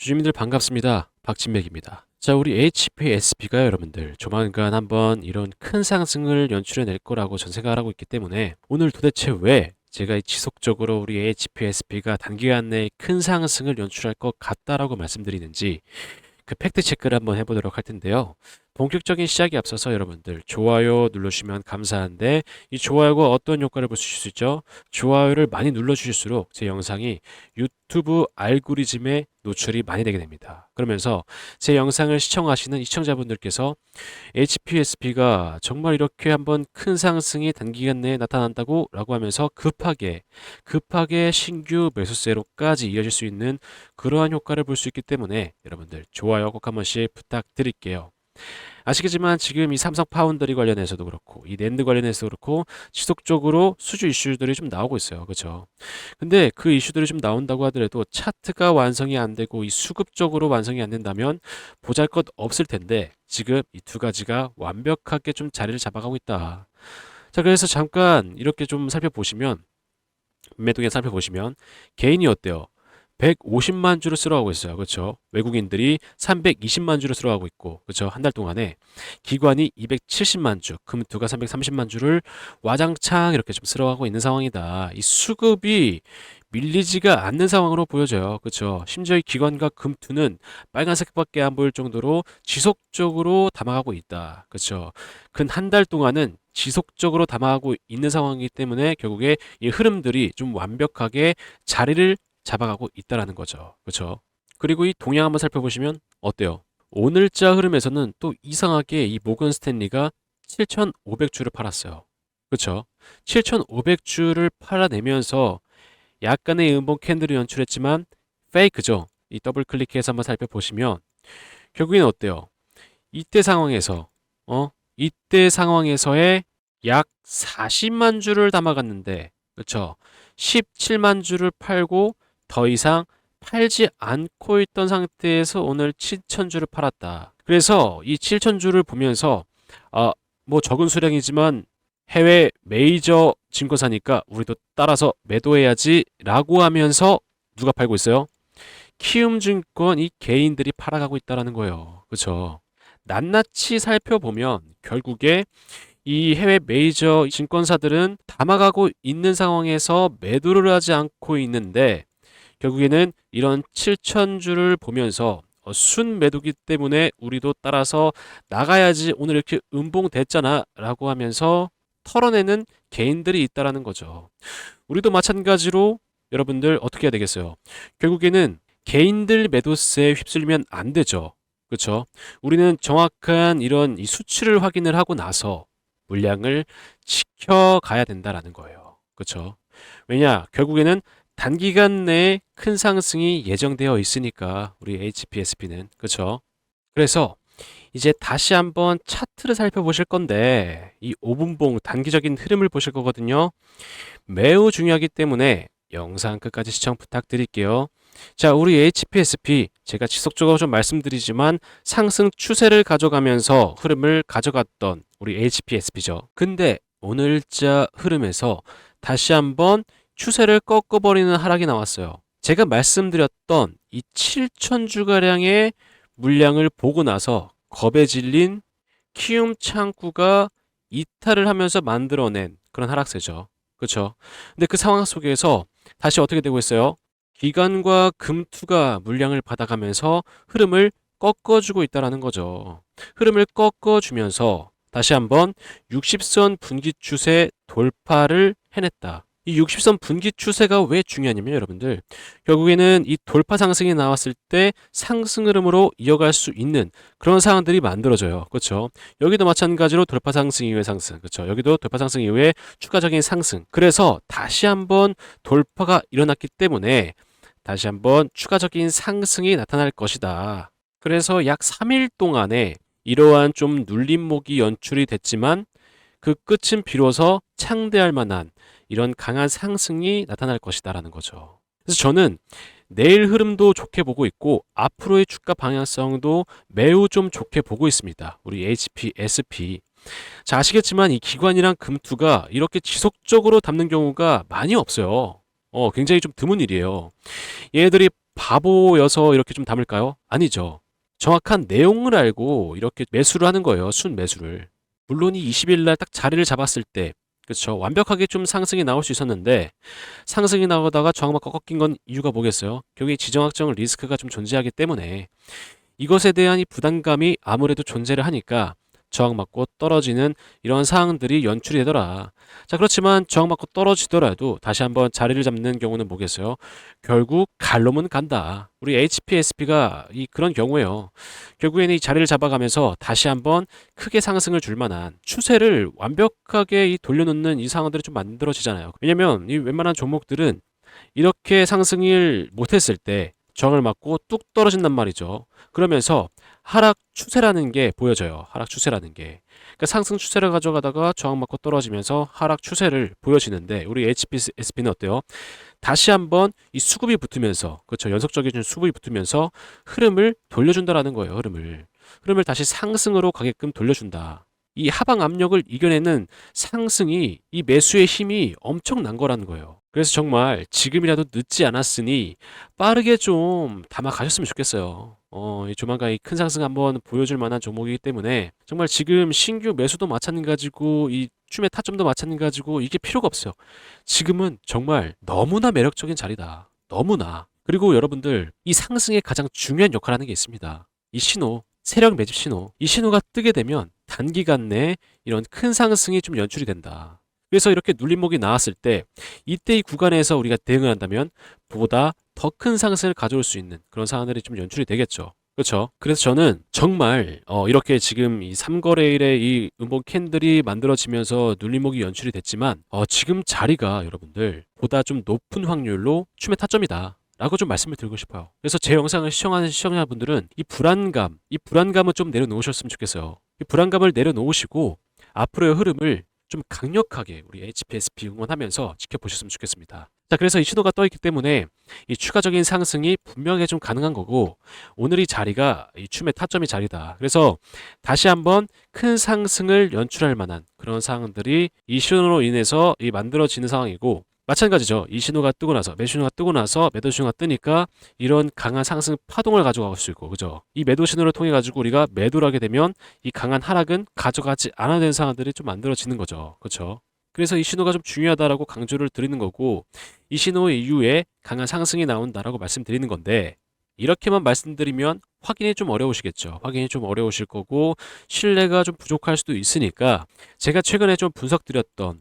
주주님들 반갑습니다. 박진맥입니다. 자, 우리 HPSP가 여러분들 조만간 한번 이런 큰 상승을 연출해낼 거라고 전 생각을 하고 있기 때문에 오늘 도대체 왜 제가 지속적으로 우리 HPSP가 단기간 내에 큰 상승을 연출할 것 같다라고 말씀드리는지 그 팩트 체크를 한번 해보도록 할 텐데요. 본격적인 시작에 앞서서 여러분들 좋아요 눌러주시면 감사한데 이 좋아요가 어떤 효과를 볼 수 있죠? 좋아요를 많이 눌러주실수록 제 영상이 유튜브 알고리즘에 노출이 많이 되게 됩니다. 그러면서 제 영상을 시청하시는 시청자분들께서 HPSP가 정말 이렇게 한번 큰 상승이 단기간 내에 나타난다고 라고 하면서 급하게 신규 매수세로까지 이어질 수 있는 그러한 효과를 볼 수 있기 때문에 여러분들 좋아요 꼭 한 번씩 부탁드릴게요. 아시겠지만 지금 이 삼성 파운드리 관련해서도 그렇고 이 낸드 관련해서도 그렇고 지속적으로 수주 이슈들이 좀 나오고 있어요. 그렇죠? 근데 그 이슈들이 좀 나온다고 하더라도 차트가 완성이 안 되고 이 수급적으로 완성이 안 된다면 보잘것 없을 텐데 지금 이 두 가지가 완벽하게 좀 자리를 잡아가고 있다. 자, 그래서 잠깐 이렇게 좀 살펴보시면 매도에 살펴보시면 개인이 어때요? 150만 주를 쓸어가고 있어요. 그렇죠? 외국인들이 320만 주를 쓸어가고 있고, 그렇죠? 한 달 동안에 기관이 270만 주, 금투가 330만 주를 와장창 이렇게 좀 쓸어가고 있는 상황이다. 이 수급이 밀리지가 않는 상황으로 보여져요. 그렇죠? 심지어 이 기관과 금투는 빨간색밖에 안 보일 정도로 지속적으로 담아가고 있다. 그렇죠? 근 한 달 동안은 지속적으로 담아가고 있는 상황이기 때문에 결국에 이 흐름들이 좀 완벽하게 자리를 잡아가고 있다라는 거죠. 그렇죠? 그리고 이 동향 한번 살펴보시면 어때요? 오늘자 흐름에서는 또 이상하게 이 모건 스탠리가 7,500주를 팔았어요. 그렇죠? 7,500주를 팔아내면서 약간의 음봉 캔들을 연출했지만 페이크죠. 이 더블 클릭해서 한번 살펴보시면 결국에는 어때요? 이때 상황에서 이때 상황에서의 약 40만 주를 담아갔는데 그렇죠? 17만 주를 팔고 더 이상 팔지 않고 있던 상태에서 오늘 7,000주를 팔았다. 그래서 이 7,000주를 보면서 뭐 적은 수량이지만 해외 메이저 증권사니까 우리도 따라서 매도해야지 라고 하면서 누가 팔고 있어요? 키움증권 이 개인들이 팔아가고 있다는 거예요. 그렇죠? 낱낱이 살펴보면 결국에 이 해외 메이저 증권사들은 담아가고 있는 상황에서 매도를 하지 않고 있는데 결국에는 이런 7,000주를 보면서 순 매도기 때문에 우리도 따라서 나가야지 오늘 이렇게 음봉 됐잖아 라고 하면서 털어내는 개인들이 있다라는 거죠. 우리도 마찬가지로 여러분들 어떻게 해야 되겠어요? 결국에는 개인들 매도세에 휩쓸리면 안 되죠. 그렇죠? 우리는 정확한 이런 이 수치를 확인을 하고 나서 물량을 지켜가야 된다라는 거예요. 그렇죠? 왜냐? 결국에는 단기간 내에 큰 상승이 예정되어 있으니까 우리 HPSP는 그렇죠? 그래서 이제 다시 한번 차트를 살펴보실 건데 이 5분봉 단기적인 흐름을 보실 거거든요. 매우 중요하기 때문에 영상 끝까지 시청 부탁드릴게요. 자, 우리 HPSP 제가 지속적으로 좀 말씀드리지만 상승 추세를 가져가면서 흐름을 가져갔던 우리 HPSP죠. 근데 오늘자 흐름에서 다시 한번 추세를 꺾어버리는 하락이 나왔어요. 제가 말씀드렸던 이 7,000주가량의 물량을 보고 나서 겁에 질린 키움 창구가 이탈을 하면서 만들어낸 그런 하락세죠. 그렇죠? 근데 그 상황 속에서 다시 어떻게 되고 있어요? 기관과 금투가 물량을 받아가면서 흐름을 꺾어주고 있다는 거죠. 흐름을 꺾어주면서 다시 한번 60선 분기 추세 돌파를 해냈다. 이 60선 분기 추세가 왜 중요하냐면 여러분들 결국에는 이 돌파 상승이 나왔을 때 상승 흐름으로 이어갈 수 있는 그런 상황들이 만들어져요. 그렇죠? 여기도 마찬가지로 돌파 상승 이후의 상승. 그렇죠? 여기도 돌파 상승 이후에 추가적인 상승. 그래서 다시 한번 돌파가 일어났기 때문에 다시 한번 추가적인 상승이 나타날 것이다. 그래서 약 3일 동안에 이러한 좀 눌림목이 연출이 됐지만 그 끝은 비로소 창대할 만한 이런 강한 상승이 나타날 것이다라는 거죠. 그래서 저는 내일 흐름도 좋게 보고 있고 앞으로의 주가 방향성도 매우 좀 좋게 보고 있습니다. 우리 HPSP. 자, 아시겠지만 이 기관이랑 금투가 이렇게 지속적으로 담는 경우가 많이 없어요. 굉장히 좀 드문 일이에요. 얘네들이 바보여서 이렇게 좀 담을까요? 아니죠. 정확한 내용을 알고 이렇게 매수를 하는 거예요. 순 매수를. 물론 이 20일 날 딱 자리를 잡았을 때, 그렇죠. 완벽하게 좀 상승이 나올 수 있었는데 상승이 나오다가 저항받고 꺾인 건 이유가 뭐겠어요? 결국에 지정학적 리스크가 좀 존재하기 때문에 이것에 대한 이 부담감이 아무래도 존재를 하니까 저항받고 떨어지는 이런 상황들이 연출이 되더라. 자, 그렇지만 저항받고 떨어지더라도 다시 한번 자리를 잡는 경우는 뭐겠어요? 결국 갈 놈은 간다. 우리 HPSP가 이 그런 경우에요. 결국에는 이 자리를 잡아가면서 다시 한번 크게 상승을 줄 만한 추세를 완벽하게 이 돌려놓는 이 상황들이 좀 만들어지잖아요. 왜냐면 이 웬만한 종목들은 이렇게 상승을 못했을 때 저항을 맞고 뚝 떨어진단 말이죠. 그러면서 하락 추세라는 게 보여져요. 하락 추세라는 게. 그러니까 상승 추세를 가져가다가 저항 맞고 떨어지면서 하락 추세를 보여지는데 우리 HPSP는 어때요? 다시 한번 이 수급이 붙으면서 그렇죠. 연속적인 수급이 붙으면서 흐름을 돌려준다라는 거예요. 흐름을 다시 상승으로 가게끔 돌려준다. 이 하방 압력을 이겨내는 상승이 이 매수의 힘이 엄청난 거라는 거예요. 그래서 정말 지금이라도 늦지 않았으니 빠르게 좀 담아 가셨으면 좋겠어요. 이 조만간 이 큰 상승 한번 보여줄 만한 종목이기 때문에 정말 지금 신규 매수도 마찬가지고 이 춤의 타점도 마찬가지고 이게 필요가 없어요. 지금은 정말 너무나 매력적인 자리다. 너무나. 그리고 여러분들 이 상승의 가장 중요한 역할을 하는 게 있습니다. 이 신호, 세력 매집 신호. 이 신호가 뜨게 되면 단기간 내에 이런 큰 상승이 좀 연출이 된다. 그래서 이렇게 눌림목이 나왔을 때 이때 이 구간에서 우리가 대응을 한다면 보다 더 큰 상승을 가져올 수 있는 그런 상황들이 좀 연출이 되겠죠. 그렇죠. 그래서 저는 정말 이렇게 지금 이 3거래일에 이 음봉 캔들이 만들어지면서 눌림목이 연출이 됐지만 지금 자리가 여러분들 보다 좀 높은 확률로 춤의 타점이다. 라고 좀 말씀을 드리고 싶어요. 그래서 제 영상을 시청하는 시청자분들은 이 불안감은 좀 내려놓으셨으면 좋겠어요. 이 불안감을 내려놓으시고 앞으로의 흐름을 좀 강력하게 우리 HPSP 응원하면서 지켜보셨으면 좋겠습니다. 자, 그래서 이 신호가 떠 있기 때문에 이 추가적인 상승이 분명히 좀 가능한 거고 오늘 이 자리가 이 춤의 타점이 자리다. 그래서 다시 한번 큰 상승을 연출할 만한 그런 상황들이 이 신호로 인해서 이 만들어지는 상황이고 마찬가지죠. 이 신호가 뜨고 나서 매수 신호가 뜨고 나서 매도 신호가 뜨니까 이런 강한 상승 파동을 가져갈 수 있고 그죠? 이 매도 신호를 통해 가지고 우리가 매도를 하게 되면 이 강한 하락은 가져가지 않아야 되는 상황들이 좀 만들어지는 거죠. 그렇죠? 그래서 이 신호가 좀 중요하다라고 강조를 드리는 거고 이 신호 이후에 강한 상승이 나온다라고 말씀드리는 건데 이렇게만 말씀드리면 확인이 좀 어려우시겠죠. 확인이 좀 어려우실 거고 신뢰가 좀 부족할 수도 있으니까 제가 최근에 좀 분석드렸던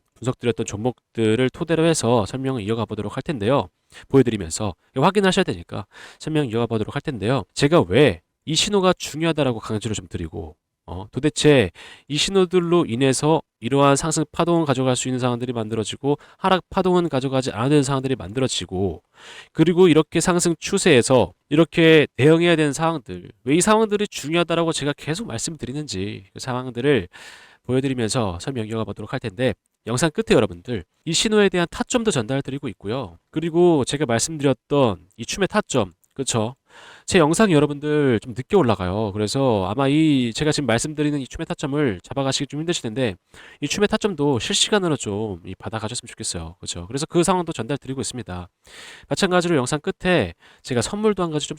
종목들을 토대로 해서 설명을 이어가 보도록 할 텐데요. 보여드리면서 확인하셔야 되니까 설명 이어가 보도록 할 텐데요. 제가 왜 이 신호가 중요하다라고 강조를 좀 드리고 도대체 이 신호들로 인해서 이러한 상승 파동을 가져갈 수 있는 상황들이 만들어지고 하락 파동은 가져가지 않아야 되는 상황들이 만들어지고 그리고 이렇게 상승 추세에서 이렇게 대응해야 되는 상황들 왜 이 상황들이 중요하다라고 제가 계속 말씀드리는지 그 상황들을 보여드리면서 설명 이어가 보도록 할 텐데 영상 끝에 여러분들 이 신호에 대한 타점도 전달드리고 있고요. 그리고 제가 말씀드렸던 이 춤의 타점 그렇죠? 제 영상이 여러분들 좀 늦게 올라가요. 그래서 아마 이 제가 지금 말씀드리는 이 춤의 타점을 잡아가시기 좀 힘드실 텐데 이 춤의 타점도 실시간으로 좀 받아가셨으면 좋겠어요. 그렇죠? 그래서 그 상황도 전달드리고 있습니다. 마찬가지로 영상 끝에 제가 선물도 한 가지 좀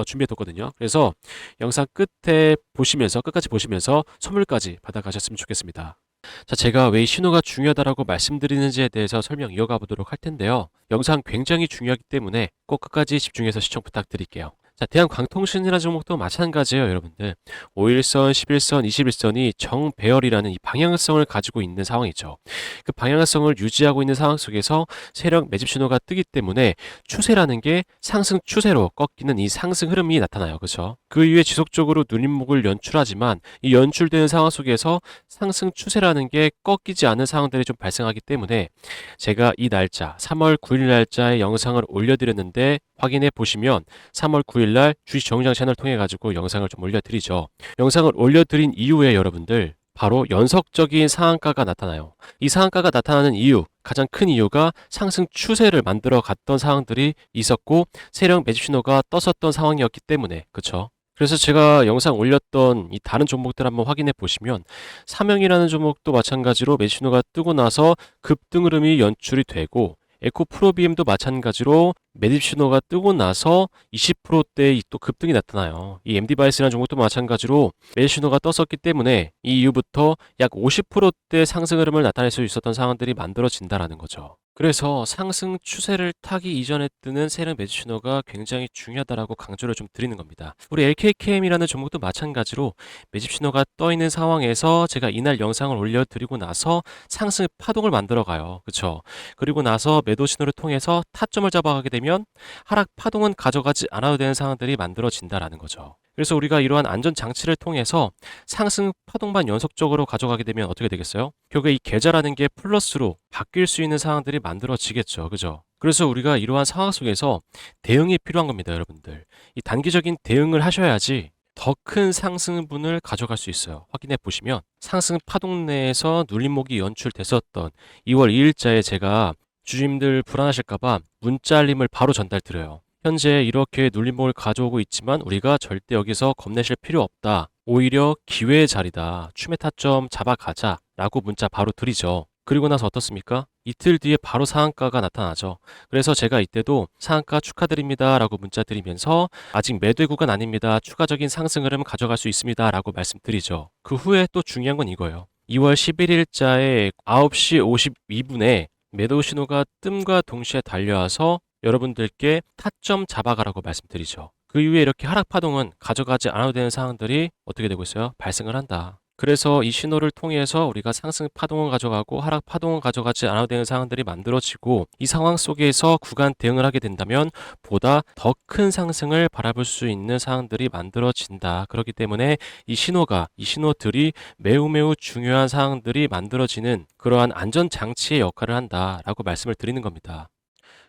준비해뒀거든요. 그래서 영상 끝에 보시면서 끝까지 보시면서 선물까지 받아가셨으면 좋겠습니다. 자, 제가 왜 이 신호가 중요하다라고 말씀드리는지에 대해서 설명 이어가 보도록 할 텐데요. 영상 굉장히 중요하기 때문에 꼭 끝까지 집중해서 시청 부탁드릴게요. 자, 대한광통신이라는 종목도 마찬가지예요, 여러분들. 5일선, 11선, 21선이 정배열이라는 이 방향성을 가지고 있는 상황이죠. 그 방향성을 유지하고 있는 상황 속에서 세력 매집 신호가 뜨기 때문에 추세라는 게 상승 추세로 꺾이는 이 상승 흐름이 나타나요. 그렇죠? 그 이후에 지속적으로 눌림목을 연출하지만 이 연출되는 상황 속에서 상승 추세라는 게 꺾이지 않는 상황들이 좀 발생하기 때문에 제가 이 날짜 3월 9일 날짜에 영상을 올려드렸는데 확인해 보시면 3월 9일 날 주식 정의장 채널 통해 가지고 영상을 좀 올려드리죠. 영상을 올려드린 이후에 여러분들 바로 연속적인 상한가가 나타나요. 이 상한가가 나타나는 이유, 가장 큰 이유가 상승 추세를 만들어 갔던 상황들이 있었고 세력 매집 신호가 떴었던 상황이었기 때문에 그렇죠. 그래서 제가 영상 올렸던 이 다른 종목들 한번 확인해 보시면 삼영이라는 종목도 마찬가지로 매집 신호가 뜨고 나서 급등 흐름이 연출이 되고 에코 프로비엠도 마찬가지로 매집 신호가 뜨고 나서 20%대의 또 급등이 나타나요. 이 MD바이스라는 종목도 마찬가지로 매집 신호가 떴었기 때문에 이 이후부터 약 50%대 상승 흐름을 나타낼 수 있었던 상황들이 만들어진다라는 거죠. 그래서 상승 추세를 타기 이전에 뜨는 세력 매집 신호가 굉장히 중요하다라고 강조를 좀 드리는 겁니다. 우리 LKKM이라는 종목도 마찬가지로 매집 신호가 떠 있는 상황에서 제가 이날 영상을 올려드리고 나서 상승 파동을 만들어 가요. 그쵸? 그리고 나서 매도 신호를 통해서 타점을 잡아가게 되면 하락 파동은 가져가지 않아도 되는 상황들이 만들어진다라는 거죠. 그래서 우리가 이러한 안전 장치를 통해서 상승 파동만 연속적으로 가져가게 되면 어떻게 되겠어요? 결국에 이 계좌라는 게 플러스로 바뀔 수 있는 상황들이 만들어지겠죠. 그죠? 그래서 우리가 이러한 상황 속에서 대응이 필요한 겁니다, 여러분들. 이 단기적인 대응을 하셔야지 더 큰 상승분을 가져갈 수 있어요. 확인해 보시면 상승 파동 내에서 눌림목이 연출됐었던 2월 2일자에 제가 주주님들 불안하실까봐 문자 알림을 바로 전달 드려요. 현재 이렇게 눌림목을 가져오고 있지만 우리가 절대 여기서 겁내실 필요 없다. 오히려 기회의 자리다. 추매 타점 잡아가자. 라고 문자 바로 드리죠. 그리고 나서 어떻습니까? 이틀 뒤에 바로 상한가가 나타나죠. 그래서 제가 이때도 상한가 축하드립니다. 라고 문자 드리면서 아직 매도의 구간 아닙니다. 추가적인 상승 흐름 가져갈 수 있습니다. 라고 말씀드리죠. 그 후에 또 중요한 건 이거예요. 2월 11일자에 9시 52분에 매도 신호가 뜸과 동시에 달려와서 여러분들께 타점 잡아가라고 말씀드리죠. 그 이후에 이렇게 하락 파동은 가져가지 않아도 되는 상황들이 어떻게 되고 있어요? 발생을 한다. 그래서 이 신호를 통해서 우리가 상승 파동을 가져가고 하락 파동을 가져가지 않아도 되는 상황들이 만들어지고 이 상황 속에서 구간 대응을 하게 된다면 보다 더 큰 상승을 바라볼 수 있는 상황들이 만들어진다. 그렇기 때문에 이 신호들이 매우 중요한 상황들이 만들어지는 그러한 안전 장치의 역할을 한다라고 말씀을 드리는 겁니다.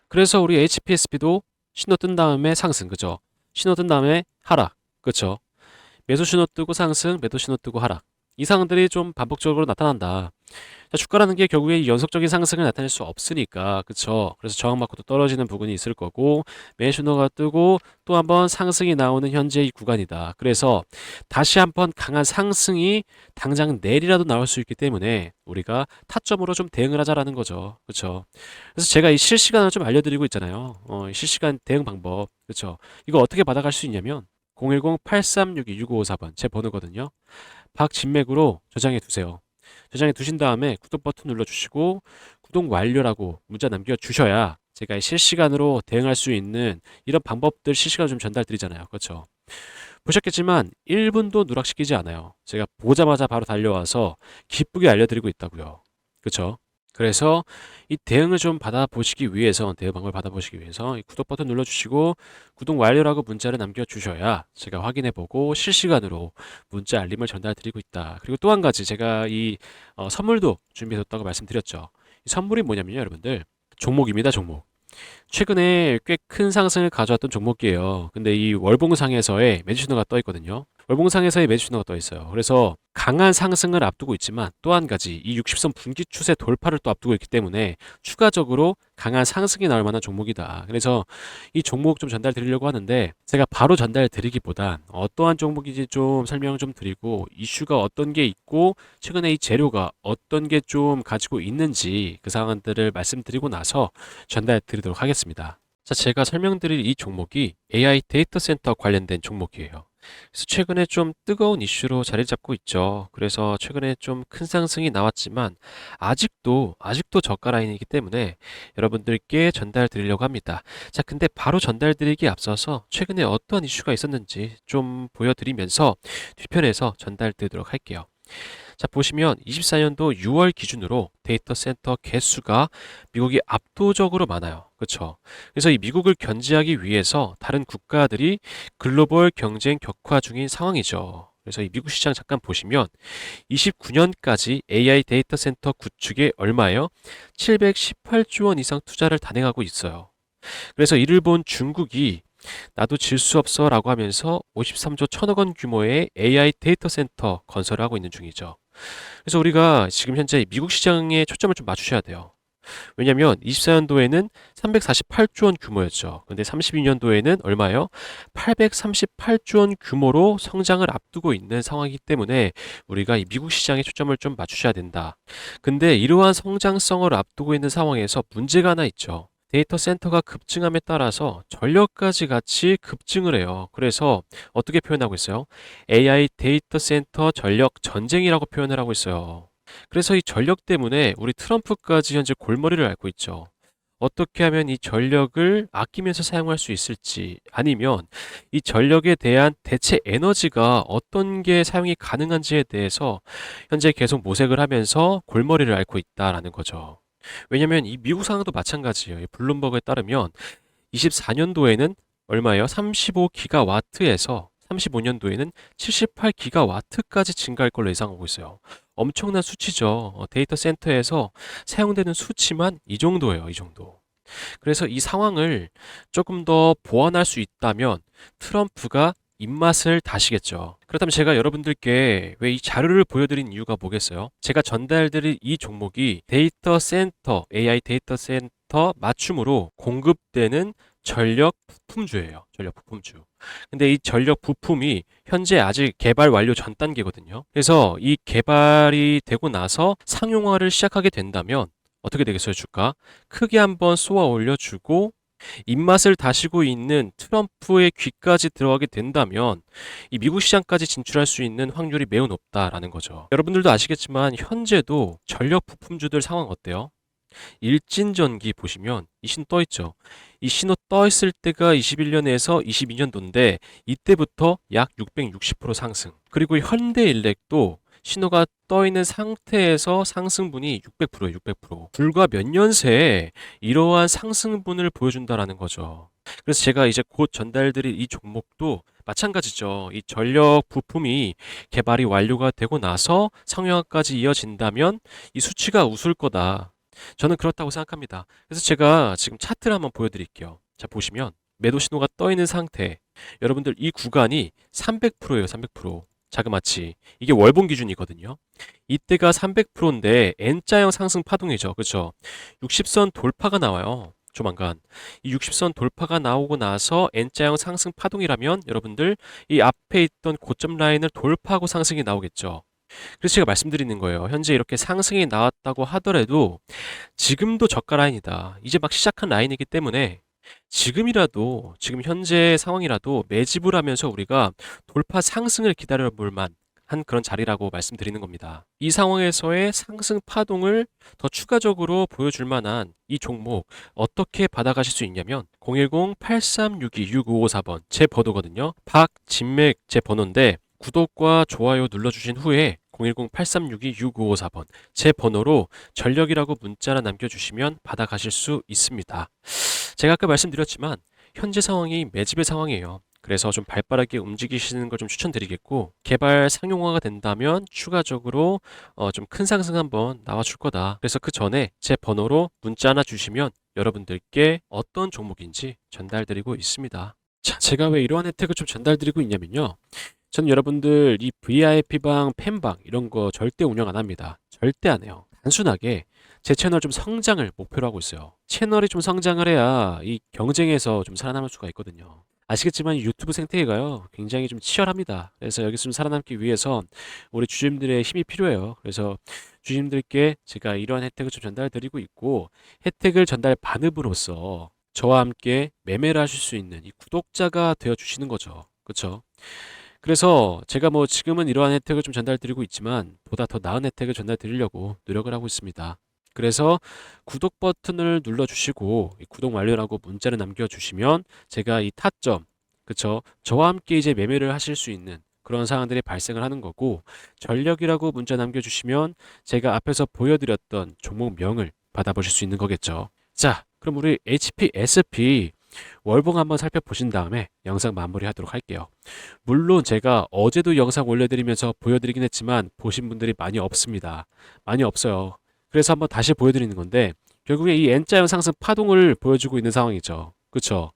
그래서 우리 HPSP도 신호 뜬 다음에 상승, 그죠? 신호 뜬 다음에 하락, 그쵸? 매수 신호 뜨고 상승, 매도 신호 뜨고 하락. 이 상황들이 좀 반복적으로 나타난다. 자, 주가라는 게 결국에 연속적인 상승을 나타낼 수 없으니까, 그쵸? 그래서 저항 맞고 또 떨어지는 부분이 있을 거고, 매 신호가 뜨고 또 한번 상승이 나오는 현재 이 구간이다. 그래서 다시 한번 강한 상승이 당장 내일이라도 나올 수 있기 때문에 우리가 타점으로 좀 대응을 하자라는 거죠. 그쵸? 그래서 제가 이 실시간을 좀 알려드리고 있잖아요. 실시간 대응 방법. 그쵸? 이거 어떻게 받아갈 수 있냐면, 010-8362-6554번 제 번호거든요. 박진맥으로 저장해 두세요. 저장해 두신 다음에 구독 버튼 눌러주시고 구독 완료라고 문자 남겨주셔야 제가 실시간으로 대응할 수 있는 이런 방법들 실시간으로 좀 전달 드리잖아요. 그렇죠? 보셨겠지만 1분도 누락시키지 않아요. 제가 보자마자 바로 달려와서 기쁘게 알려드리고 있다고요. 그렇죠? 그래서 이 대응을 좀 받아보시기 위해서, 대응 방법을 받아보시기 위해서 이 구독 버튼 눌러주시고 구독 완료라고 문자를 남겨주셔야 제가 확인해보고 실시간으로 문자 알림을 전달드리고 있다. 그리고 또 한 가지 제가 이 선물도 준비해뒀다고 말씀드렸죠. 이 선물이 뭐냐면요, 여러분들. 종목입니다, 종목. 최근에 꽤 큰 상승을 가져왔던 종목이에요. 근데 이 월봉상에서의 매수 신호가 떠 있거든요. 월봉상에서의 매수 신호가 떠 있어요. 그래서 강한 상승을 앞두고 있지만 또 한 가지 이 60선 분기 추세 돌파를 또 앞두고 있기 때문에 추가적으로 강한 상승이 나올 만한 종목이다. 그래서 이 종목 좀 전달 드리려고 하는데 제가 바로 전달 드리기보단 어떠한 종목인지 좀 설명을 좀 드리고 이슈가 어떤 게 있고 최근에 이 재료가 어떤 게 좀 가지고 있는지 그 상황들을 말씀드리고 나서 전달 드리도록 하겠습니다. 자, 제가 설명드릴 이 종목이 AI 데이터 센터 관련된 종목이에요. 그래서 최근에 좀 뜨거운 이슈로 자리 잡고 있죠. 그래서 최근에 좀 큰 상승이 나왔지만 아직도 저가 라인이기 때문에 여러분들께 전달 드리려고 합니다. 자, 근데 바로 전달 드리기에 앞서서 최근에 어떤 이슈가 있었는지 좀 보여드리면서 뒤편에서 전달 드리도록 할게요. 자, 보시면 24년도 6월 기준으로 데이터 센터 개수가 미국이 압도적으로 많아요. 그렇죠? 그래서 이 미국을 견제하기 위해서 다른 국가들이 글로벌 경쟁 격화 중인 상황이죠. 그래서 이 미국 시장 잠깐 보시면 29년까지 AI 데이터 센터 구축에 얼마예요? 718조 원 이상 투자를 단행하고 있어요. 그래서 이를 본 중국이 나도 질 수 없어 라고 하면서 53조 1천억 원 규모의 AI 데이터 센터 건설을 하고 있는 중이죠. 그래서 우리가 지금 현재 미국 시장에 초점을 좀 맞추셔야 돼요. 왜냐면 24년도에는 348조 원 규모였죠. 근데 32년도에는 얼마예요? 838조 원 규모로 성장을 앞두고 있는 상황이기 때문에 우리가 이 미국 시장에 초점을 좀 맞추셔야 된다. 근데 이러한 성장성을 앞두고 있는 상황에서 문제가 하나 있죠. 데이터 센터가 급증함에 따라서 전력까지 같이 급증을 해요. 그래서 어떻게 표현하고 있어요? AI 데이터 센터 전력 전쟁이라고 표현을 하고 있어요. 그래서 이 전력 때문에 우리 트럼프까지 현재 골머리를 앓고 있죠. 어떻게 하면 이 전력을 아끼면서 사용할 수 있을지, 아니면 이 전력에 대한 대체 에너지가 어떤 게 사용이 가능한지에 대해서 현재 계속 모색을 하면서 골머리를 앓고 있다라는 거죠. 왜냐면 이 미국 상황도 마찬가지예요. 이 블룸버그에 따르면 24년도에는 얼마예요? 35기가와트에서 35년도에는 78기가와트까지 증가할 걸로 예상하고 있어요. 엄청난 수치죠. 데이터 센터에서 사용되는 수치만 이 정도예요. 이 정도. 그래서 이 상황을 조금 더 보완할 수 있다면 트럼프가 입맛을 다시겠죠. 그렇다면 제가 여러분들께 왜 이 자료를 보여드린 이유가 뭐겠어요? 제가 전달드릴 이 종목이 데이터 센터, AI 데이터 센터 맞춤으로 공급되는 전력 부품주예요. 전력 부품주. 근데 이 전력 부품이 현재 아직 개발 완료 전 단계거든요. 그래서 이 개발이 되고 나서 상용화를 시작하게 된다면 어떻게 되겠어요, 주가? 크게 한번 쏘아 올려주고 입맛을 다시고 있는 트럼프의 귀까지 들어가게 된다면 이 미국 시장까지 진출할 수 있는 확률이 매우 높다라는 거죠. 여러분들도 아시겠지만 현재도 전력 부품주들 상황 어때요? 일진전기 보시면 이 신호 떠 있죠. 이 신호 떠 있을 때가 21년에서 22년도인데 이때부터 약 660% 상승. 그리고 현대일렉도 신호가 떠 있는 상태에서 상승분이 600%예요, 600%. 불과 몇 년 새에 이러한 상승분을 보여준다라는 거죠. 그래서 제가 이제 곧 전달드릴 이 종목도 마찬가지죠. 이 전력 부품이 개발이 완료가 되고 나서 상용화까지 이어진다면 이 수치가 웃을 거다. 저는 그렇다고 생각합니다. 그래서 제가 지금 차트를 한번 보여드릴게요. 자, 보시면 매도 신호가 떠 있는 상태. 여러분들 이 구간이 300%예요, 300%. 자그마치. 이게 월봉 기준이거든요. 이때가 300%인데 N자형 상승 파동이죠. 그렇죠? 60선 돌파가 나와요. 조만간. 이 60선 돌파가 나오고 나서 N자형 상승 파동이라면 여러분들 이 앞에 있던 고점 라인을 돌파하고 상승이 나오겠죠. 그래서 제가 말씀드리는 거예요. 현재 이렇게 상승이 나왔다고 하더라도 지금도 저가 라인이다. 이제 막 시작한 라인이기 때문에 지금이라도, 지금 현재 상황이라도 매집을 하면서 우리가 돌파 상승을 기다려 볼 만한 그런 자리라고 말씀드리는 겁니다. 이 상황에서의 상승 파동을 더 추가적으로 보여줄 만한 이 종목 어떻게 받아가실 수 있냐면 010-8362-6554번 제 번호거든요. 박진맥 제 번호인데 구독과 좋아요 눌러주신 후에 010-8362-6554번 제 번호로 전력이라고 문자나 남겨주시면 받아가실 수 있습니다. 제가 아까 말씀드렸지만 현재 상황이 매집의 상황이에요. 그래서 좀 발빠르게 움직이시는 걸 좀 추천드리겠고 개발 상용화가 된다면 추가적으로 좀 큰 상승 한번 나와줄 거다. 그래서 그 전에 제 번호로 문자 하나 주시면 여러분들께 어떤 종목인지 전달드리고 있습니다. 자, 제가 왜 이러한 혜택을 좀 전달드리고 있냐면요. 저는 여러분들 이 VIP방, 팬방 이런 거 절대 운영 안 합니다. 절대 안 해요. 단순하게 제 채널 좀 성장을 목표로 하고 있어요. 채널이 좀 성장을 해야 이 경쟁에서 좀 살아남을 수가 있거든요. 아시겠지만 이 유튜브 생태계가요 굉장히 좀 치열합니다. 그래서 여기서 좀 살아남기 위해서 우리 주주님들의 힘이 필요해요. 그래서 주주님들께 제가 이러한 혜택을 좀 전달드리고 있고 혜택을 전달 받음으로써 저와 함께 매매를 하실 수 있는 이 구독자가 되어 주시는 거죠. 그렇죠? 그래서 제가 뭐 지금은 이러한 혜택을 좀 전달드리고 있지만 보다 더 나은 혜택을 전달드리려고 노력을 하고 있습니다. 그래서 구독 버튼을 눌러주시고 이 구독 완료라고 문자를 남겨주시면 제가 이 타점, 그쵸? 저와 함께 이제 매매를 하실 수 있는 그런 상황들이 발생을 하는 거고 전력이라고 문자 남겨주시면 제가 앞에서 보여드렸던 종목명을 받아보실 수 있는 거겠죠. 자, 그럼 우리 HPSP 월봉 한번 살펴보신 다음에 영상 마무리하도록 할게요. 물론 제가 어제도 영상 올려드리면서 보여드리긴 했지만 보신 분들이 많이 없습니다. 많이 없어요. 그래서 한번 다시 보여드리는 건데 결국에 이 N자형 상승 파동을 보여주고 있는 상황이죠. 그쵸?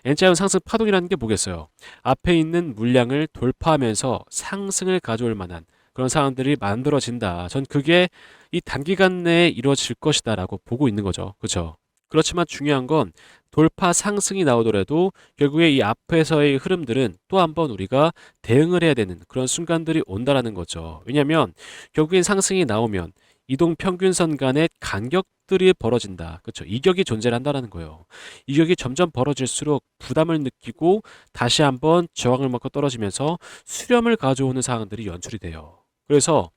N자형 상승 파동이라는 게 뭐겠어요? 앞에 있는 물량을 돌파하면서 상승을 가져올 만한 그런 상황들이 만들어진다. 전 그게 이 단기간 내에 이루어질 것이다라고 보고 있는 거죠. 그렇죠? 그렇지만 중요한 건 돌파 상승이 나오더라도 결국에 이 앞에서의 흐름들은 또 한 번 우리가 대응을 해야 되는 그런 순간들이 온다라는 거죠. 왜냐하면 결국엔 상승이 나오면 이동 평균선 간의 간격들이 벌어진다. 그렇죠? 이격이 존재한다라는 거예요. 이격이 점점 벌어질수록 부담을 느끼고 다시 한번 저항을 맞고 떨어지면서 수렴을 가져오는 상황들이 연출이 돼요. 그래서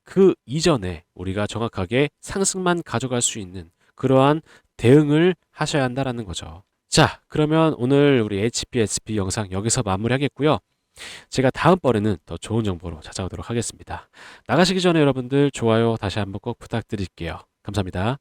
그 이전에 우리가 정확하게 상승만 가져갈 수 있는 그러한 대응을 하셔야 한다라는 거죠. 자, 그러면 오늘 우리 HPSP 영상 여기서 마무리하겠고요. 제가 다음번에는 더 좋은 정보로 찾아오도록 하겠습니다. 나가시기 전에 여러분들 좋아요 다시 한번 꼭 부탁드릴게요. 감사합니다.